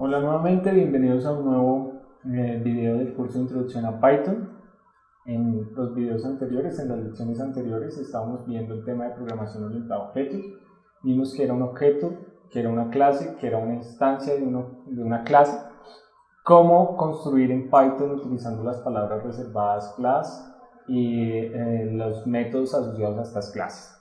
Hola nuevamente, bienvenidos a un nuevo video del curso de Introducción a Python. En los videos anteriores, en las lecciones anteriores, estábamos viendo el tema de programación orientada a objetos. Vimos que era un objeto, que era una clase, que era una instancia de una clase. Cómo construir en Python utilizando las palabras reservadas class y los métodos asociados a estas clases.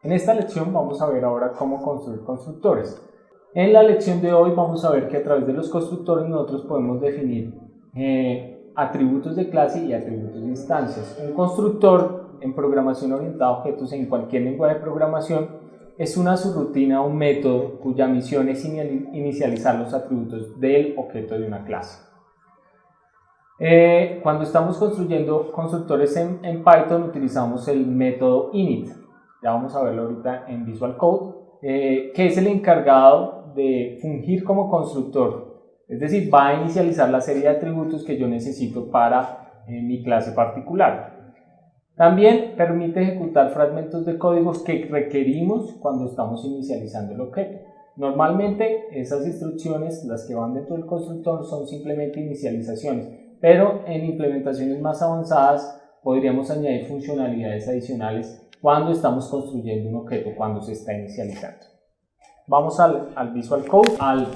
En esta lección vamos a ver ahora cómo construir constructores. En la lección de hoy vamos a ver que a través de los constructores nosotros podemos definir atributos de clase y atributos de instancias. Un constructor en programación orientada a objetos en cualquier lenguaje de programación es una subrutina o un método cuya misión es inicializar los atributos del objeto de una clase. Cuando estamos construyendo constructores en Python utilizamos el método init. Ya vamos a verlo ahorita en Visual Code. Que es el encargado de fungir como constructor, es decir, va a inicializar la serie de atributos que yo necesito para mi clase particular. También permite ejecutar fragmentos de códigos que requerimos cuando estamos inicializando el objeto. Normalmente esas instrucciones, las que van dentro del constructor, son simplemente inicializaciones, pero en implementaciones más avanzadas podríamos añadir funcionalidades adicionales cuando estamos construyendo un objeto, cuando se está inicializando. Vamos al Visual Code, al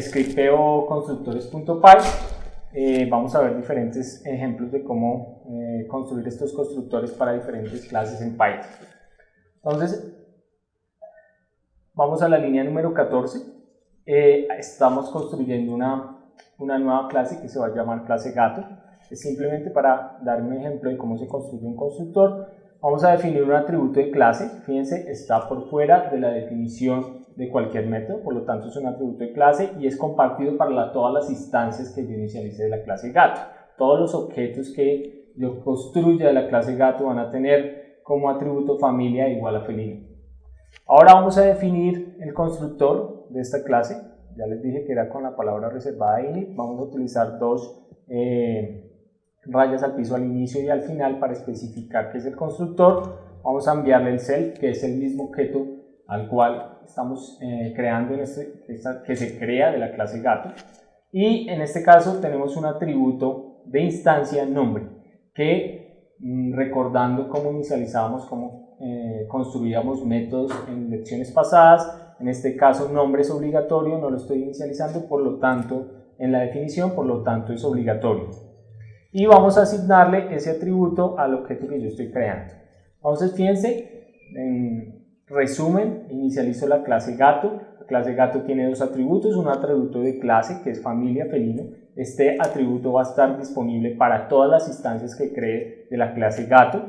scripteo constructores.py. Vamos a ver diferentes ejemplos de cómo construir estos constructores para diferentes clases en Python. Entonces, vamos a la línea número 14. Estamos construyendo una nueva clase que se va a llamar clase gato. Es simplemente para dar un ejemplo de cómo se construye un constructor. Vamos a definir un atributo de clase. Fíjense, está por fuera de la definición de cualquier método, por lo tanto es un atributo de clase y es compartido para todas las instancias que yo inicialice de la clase gato. Todos los objetos que yo construya de la clase gato van a tener como atributo familia igual a felino. Ahora vamos a definir el constructor de esta clase. Ya les dije que era con la palabra reservada init. Vamos a utilizar dos rayas al piso al inicio y al final para especificar qué es el constructor. Vamos a enviarle el self, que es el mismo objeto al cual estamos creando que se crea de la clase gato, y en este caso tenemos un atributo de instancia nombre que, recordando cómo inicializábamos, cómo construíamos métodos en lecciones pasadas, en este caso nombre es obligatorio, no lo estoy inicializando, por lo tanto en la definición, por lo tanto es obligatorio. Y vamos a asignarle ese atributo al objeto que yo estoy creando. Entonces, fíjense, en resumen, inicializo la clase gato. La clase gato tiene dos atributos, un atributo de clase que es familia felino. Este atributo va a estar disponible para todas las instancias que cree de la clase gato.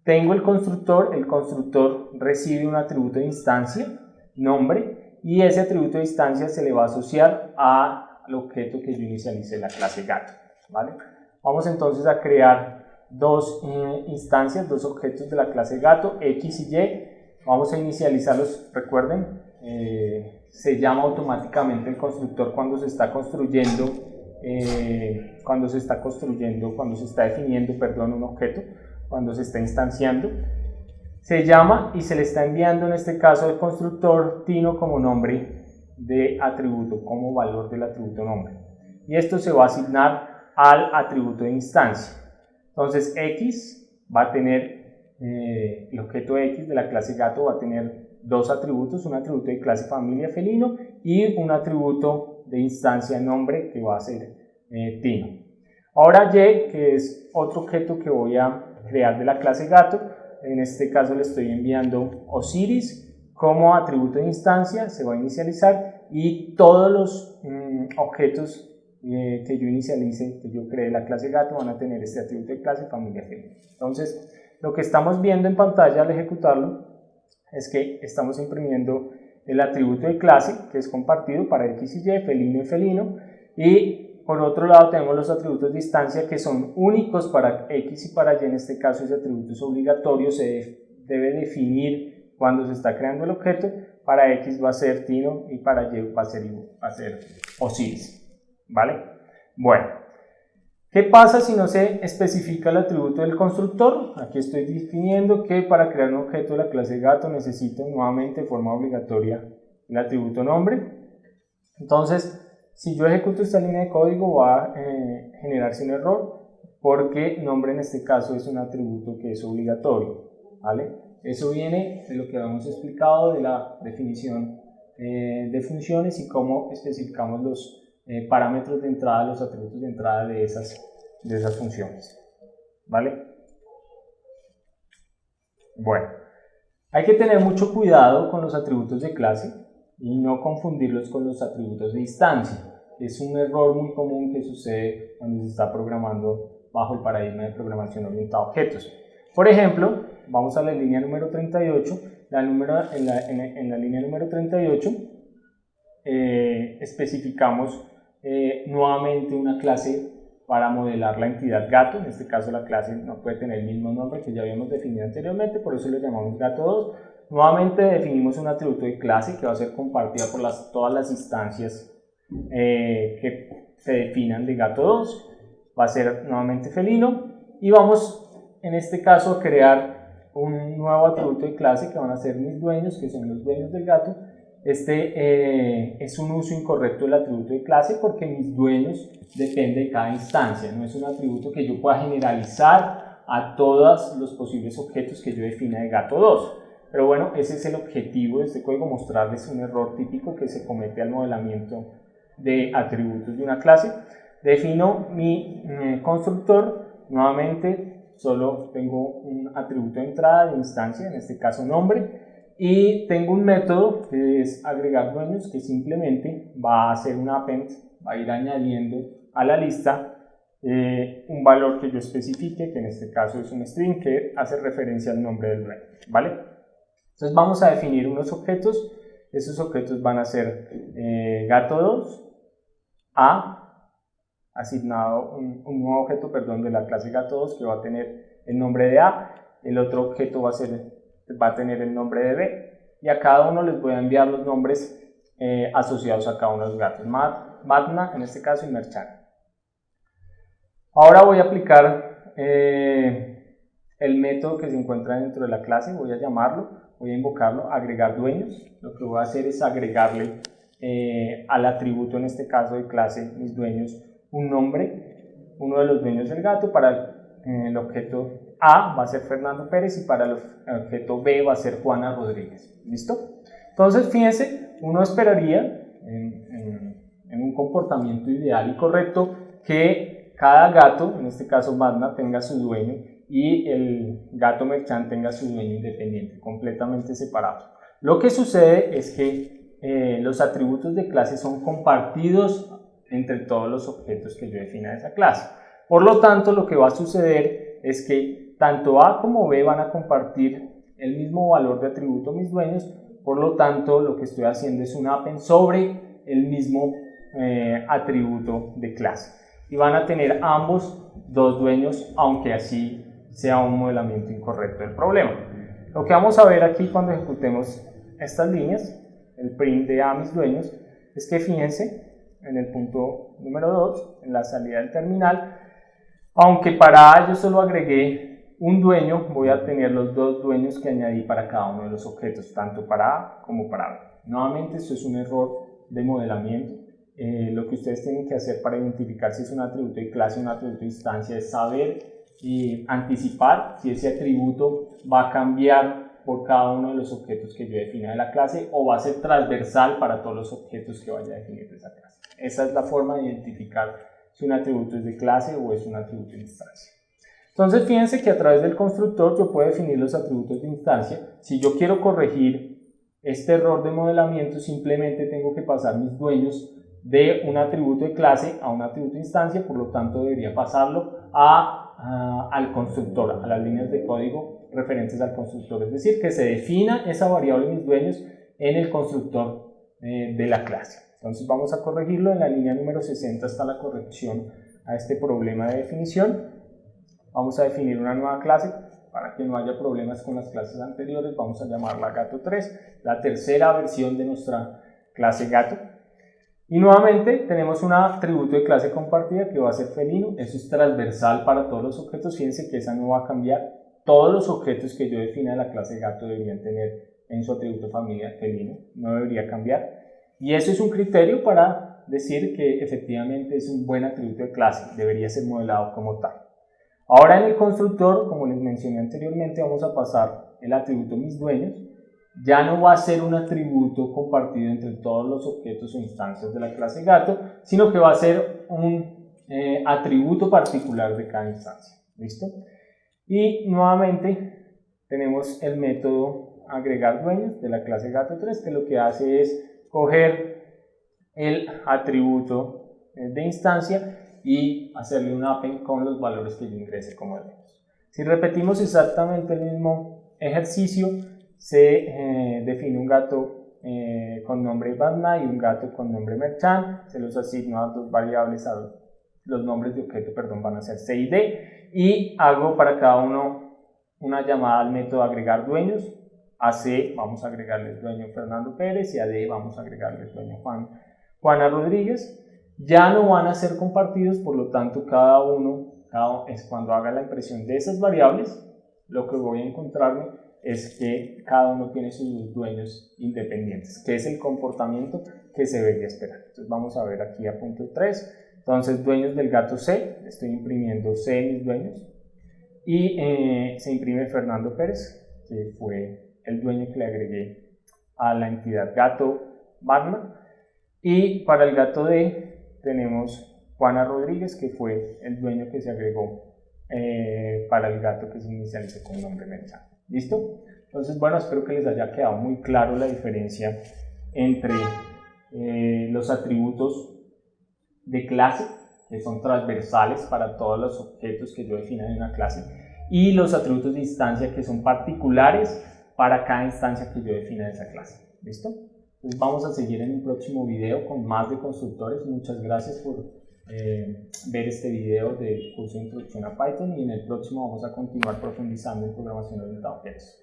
Tengo el constructor recibe un atributo de instancia, nombre, y ese atributo de instancia se le va a asociar al objeto que yo inicialice la clase gato, ¿vale? Vamos entonces a crear dos instancias, dos objetos de la clase gato, X y Y. Vamos a inicializarlos, recuerden, se llama automáticamente el constructor cuando se está construyendo, cuando se está definiendo, un objeto, cuando se está instanciando. Se llama y se le está enviando en este caso el constructor Tino como nombre de atributo, como valor del atributo nombre. Y esto se va a asignar al atributo de instancia. Entonces X va a tener, el objeto X de la clase gato va a tener dos atributos, un atributo de clase familia felino y un atributo de instancia nombre que va a ser Tino. Ahora Y, que es otro objeto que voy a crear de la clase gato, en este caso le estoy enviando Osiris como atributo de instancia, se va a inicializar, y todos los objetos que yo inicialice, que yo cree la clase gato, van a tener este atributo de clase familia felino. Entonces, lo que estamos viendo en pantalla al ejecutarlo es que estamos imprimiendo el atributo de clase, que es compartido para X y Y, felino y felino, y por otro lado tenemos los atributos de instancia que son únicos para X y para Y. En este caso ese atributo es obligatorio, se debe definir cuando se está creando el objeto. Para X va a ser Tino y para Y va a ser Osiris. ¿Vale? Bueno, ¿qué pasa si no se especifica el atributo del constructor? Aquí estoy definiendo que para crear un objeto de la clase gato necesito nuevamente de forma obligatoria el atributo nombre. Entonces, Si yo ejecuto esta línea de código va a generarse un error porque nombre en este caso es un atributo que es obligatorio, ¿vale? Eso viene de lo que habíamos explicado de la definición de funciones y cómo especificamos los parámetros de entrada, los atributos de entrada de esas funciones, ¿vale? Bueno, hay que tener mucho cuidado con los atributos de clase y no confundirlos con los atributos de instancia. Es un error muy común que sucede cuando se está programando bajo el paradigma de programación orientada a objetos. Por ejemplo, vamos a la línea número 38. En la línea número 38 especificamos nuevamente una clase para modelar la entidad gato. En este caso la clase no puede tener el mismo nombre que ya habíamos definido anteriormente, por eso lo llamamos gato2. Nuevamente definimos un atributo de clase que va a ser compartida por todas las instancias que se definan de gato2. Va a ser nuevamente felino y vamos en este caso a crear un nuevo atributo de clase que van a ser mis dueños, que son los dueños del gato. Este es un uso incorrecto del atributo de clase porque mis dueños depende de cada instancia, no es un atributo que yo pueda generalizar a todos los posibles objetos que yo defina de gato2. Pero bueno, ese es el objetivo de este código, mostrarles un error típico que se comete al modelamiento de atributos de una clase. Defino mi constructor, nuevamente solo tengo un atributo de entrada de instancia, en este caso nombre, y tengo un método que es agregar dueños que simplemente va a hacer un append, va a ir añadiendo a la lista un valor que yo especifique, que en este caso es un string que hace referencia al nombre del dueño, ¿vale? Entonces vamos a definir unos objetos. Esos objetos van a ser gato2 a asignado un nuevo objeto, de la clase gato2 que va a tener el nombre de A, el otro objeto va a tener el nombre de B, y a cada uno les voy a enviar los nombres asociados a cada uno de los gatos, Matna en este caso y Merchan. Ahora voy a aplicar el método que se encuentra dentro de la clase, voy a llamarlo, voy a invocarlo, agregar dueños. Lo que voy a hacer es agregarle al atributo, en este caso de clase, mis dueños, un nombre, uno de los dueños del gato. Para el objeto A va a ser Fernando Pérez y para el objeto B va a ser Juana Rodríguez. ¿Listo? Entonces, fíjense, uno esperaría en un comportamiento ideal y correcto que cada gato, en este caso Magna, tenga su dueño y el gato Merchant tenga su dueño independiente, completamente separados. Lo que sucede es que los atributos de clase son compartidos entre todos los objetos que yo defina de esa clase. Por lo tanto, lo que va a suceder es que tanto A como B van a compartir el mismo valor de atributo mis dueños. Por lo tanto, lo que estoy haciendo es un append sobre el mismo atributo de clase. Y van a tener ambos dos dueños, aunque así sea un modelamiento incorrecto del problema. Lo que vamos a ver aquí cuando ejecutemos estas líneas, el print de A mis dueños, es que fíjense en el punto número 2, en la salida del terminal, aunque para A yo solo agregué un dueño, voy a tener los dos dueños que añadí para cada uno de los objetos, tanto para A como para B. Nuevamente, esto es un error de modelamiento. Lo que ustedes tienen que hacer para identificar si es un atributo de clase o un atributo de instancia es saber y anticipar si ese atributo va a cambiar por cada uno de los objetos que yo defina de la clase o va a ser transversal para todos los objetos que vaya a definir de esa clase. Esa es la forma de identificar si un atributo es de clase o es un atributo de instancia. Entonces, fíjense que a través del constructor yo puedo definir los atributos de instancia. Si yo quiero corregir este error de modelamiento, simplemente tengo que pasar mis dueños de un atributo de clase a un atributo de instancia, por lo tanto debería pasarlo al constructor, a las líneas de código referentes al constructor, es decir, que se defina esa variable mis dueños en el constructor de la clase. Entonces vamos a corregirlo. En la línea número 60 está la corrección a este problema de definición. Vamos a definir una nueva clase para que no haya problemas con las clases anteriores. Vamos a llamarla gato3, la tercera versión de nuestra clase gato. Y nuevamente tenemos un atributo de clase compartida que va a ser felino. Eso es transversal para todos los objetos. Fíjense que esa no va a cambiar. Todos los objetos que yo defina de la clase gato deberían tener en su atributo familia felino. No debería cambiar. Y eso es un criterio para decir que efectivamente es un buen atributo de clase, debería ser modelado como tal. Ahora en el constructor, como les mencioné anteriormente, vamos a pasar el atributo mis dueños. Ya no va a ser un atributo compartido entre todos los objetos o instancias de la clase gato, sino que va a ser un atributo particular de cada instancia. ¿Listo? Y nuevamente tenemos el método agregar dueños de la clase gato3, que lo que hace es coger el atributo de instancia y hacerle un append con los valores que yo ingrese como dueños. Si repetimos exactamente el mismo ejercicio, se define un gato con nombre Batman y un gato con nombre Merchant, se los asigno a dos variables, los nombres de objeto, van a ser C y D, y hago para cada uno una llamada al método agregar dueños. A C vamos a agregarle el dueño Fernando Pérez y a D vamos a agregarle el dueño Juana Rodríguez. Ya no van a ser compartidos, por lo tanto cuando haga la impresión de esas variables, lo que voy a encontrarme es que cada uno tiene sus dueños independientes, que es el comportamiento que se debería esperar. Entonces vamos a ver aquí a punto 3. Entonces, dueños del gato C, estoy imprimiendo C mis dueños, y se imprime Fernando Pérez, que fue el dueño que le agregué a la entidad gato Batman, y para el gato D tenemos Juana Rodríguez, que fue el dueño que se agregó para el gato que se inicializó con nombre Merchant. ¿Listo? Entonces, bueno, espero que les haya quedado muy claro la diferencia entre los atributos de clase, que son transversales para todos los objetos que yo defina en una clase, y los atributos de instancia, que son particulares para cada instancia que yo defina en esa clase. ¿Listo? Entonces vamos a seguir en un próximo video con más de constructores. Muchas gracias por ver este video del curso de Introducción a Python, y en el próximo vamos a continuar profundizando en programación orientada a objetos.